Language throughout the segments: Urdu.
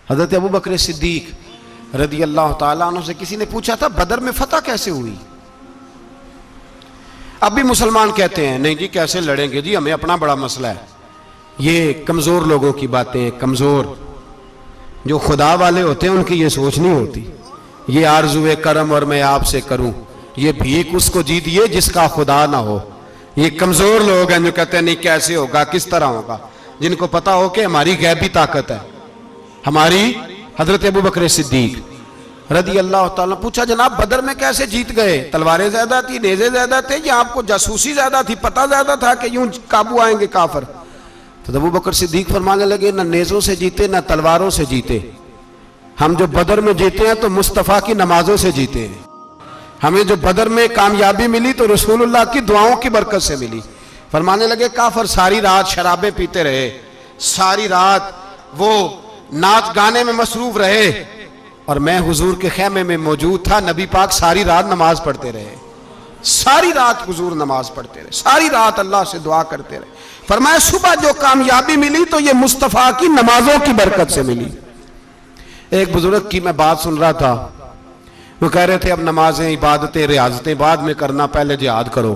حضرت ابو بکر صدیق رضی اللہ تعالیٰ عنہ سے کسی نے پوچھا تھا بدر میں فتح کیسے ہوئی؟ اب بھی مسلمان کہتے ہیں نہیں جی کیسے لڑیں گے جی، ہمیں اپنا بڑا مسئلہ ہے۔ یہ کمزور لوگوں کی باتیں، کمزور جو خدا والے ہوتے ہیں ان کی یہ سوچ نہیں ہوتی۔ یہ آرزوئے کرم اور میں آپ سے کروں، یہ بھیک اس کو جیتیے جس کا خدا نہ ہو۔ یہ کمزور لوگ ہیں جو کہتے ہیں نہیں کیسے ہوگا، کس طرح ہوگا، جن کو پتا ہو کہ ہماری غیبی طاقت ہے۔ ہماری حضرت ابو بکر صدیق رضی اللہ تعالیٰ پوچھا جناب بدر میں کیسے جیت گئے؟ تلواریں زیادہ تھی، نیزے زیادہ تھے، یا آپ کو جاسوسی زیادہ تھی، پتہ زیادہ تھا کہ یوں قابو آئیں گے کافر؟ تو ابو بکر صدیق فرمانے لگے نہ نیزوں سے جیتے نہ تلواروں سے جیتے، ہم جو بدر میں جیتے ہیں تو مصطفیٰ کی نمازوں سے جیتے ہیں۔ ہمیں جو بدر میں کامیابی ملی تو رسول اللہ کی دعاؤں کی برکت سے ملی۔ فرمانے لگے کافر ساری رات شرابیں پیتے رہے، ساری رات وہ ناچ گانے میں مصروف رہے، اور میں حضور کے خیمے میں موجود تھا، نبی پاک ساری رات نماز پڑھتے رہے، ساری رات حضور نماز پڑھتے رہے، ساری رات اللہ سے دعا کرتے رہے۔ فرمایا صبح جو کامیابی ملی تو یہ مصطفیٰ کی نمازوں کی برکت سے ملی۔ ایک بزرگ کی میں بات سن رہا تھا، وہ کہہ رہے تھے اب نمازیں عبادتیں ریاضتیں بعد میں کرنا، پہلے جہاد کرو۔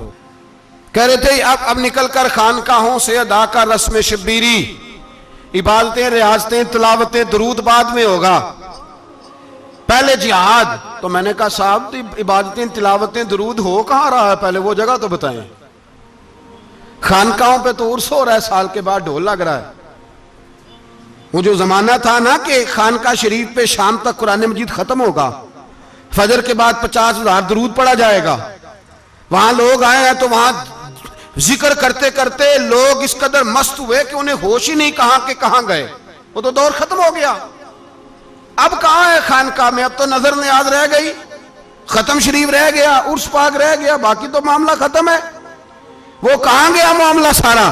کہہ رہے تھے اب نکل کر خانقاہوں سے ادا کا رسم شبیری، عبادتیں ریاضتیں تلاوتیں درود بعد میں ہوگا، پہلے جہاد۔ تو میں نے کہا صاحب عبادتیں تلاوتیں درود ہو کہاں رہا ہے، پہلے وہ جگہ تو بتائیں۔ خانقاہوں پہ تو عرس ہو رہا ہے، سال کے بعد ڈھول لگ رہا ہے۔ وہ جو زمانہ تھا نا کہ خانقاہ شریف پہ شام تک قرآن مجید ختم ہوگا، فجر کے بعد 50,000 درود پڑھا جائے گا، وہاں لوگ آئے ہیں تو وہاں ذکر کرتے کرتے لوگ اس قدر مست ہوئے کہ انہیں ہوش ہی نہیں کہاں کہ کہاں گئے، وہ تو دور ختم ہو گیا۔ اب کہاں ہے خانقاہ میں؟ اب تو نظر نیاز رہ گئی، ختم شریف رہ گیا، عرس پاک رہ گیا، باقی تو معاملہ ختم ہے۔ وہ کہاں گیا معاملہ سارا؟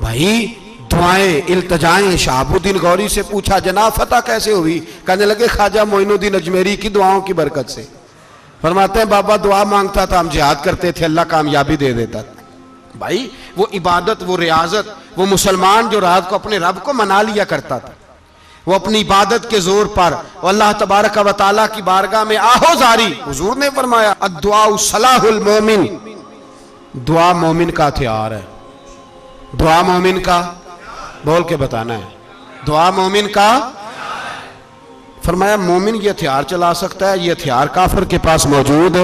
بھائی دعائیں التجائیں۔ شہاب الدین غوری سے پوچھا جناب فتح کیسے ہوئی؟ کہنے لگے خواجہ معین الدین اجمیری کی دعاؤں کی برکت سے۔ فرماتے ہیں بابا دعا مانگتا تھا، ہم جہاد کرتے تھے، اللہ کامیابی دے دیتا تھا۔ بھائی وہ عبادت، وہ ریاضت، وہ مسلمان جو رات کو اپنے رب کو منا لیا کرتا تھا، وہ اپنی عبادت کے زور پر اللہ تبارک و تعالیٰ کی بارگاہ میں آہو زاری۔ حضور نے فرمایا الدعاء صلاح المومن، دعا مومن کا ہتھیار ہے۔ دعا مومن کا، بول کے بتانا ہے، دعا مومن کا۔ فرمایا مومن یہ ہتھیار چلا سکتا ہے، یہ ہتھیار کافر کے پاس موجود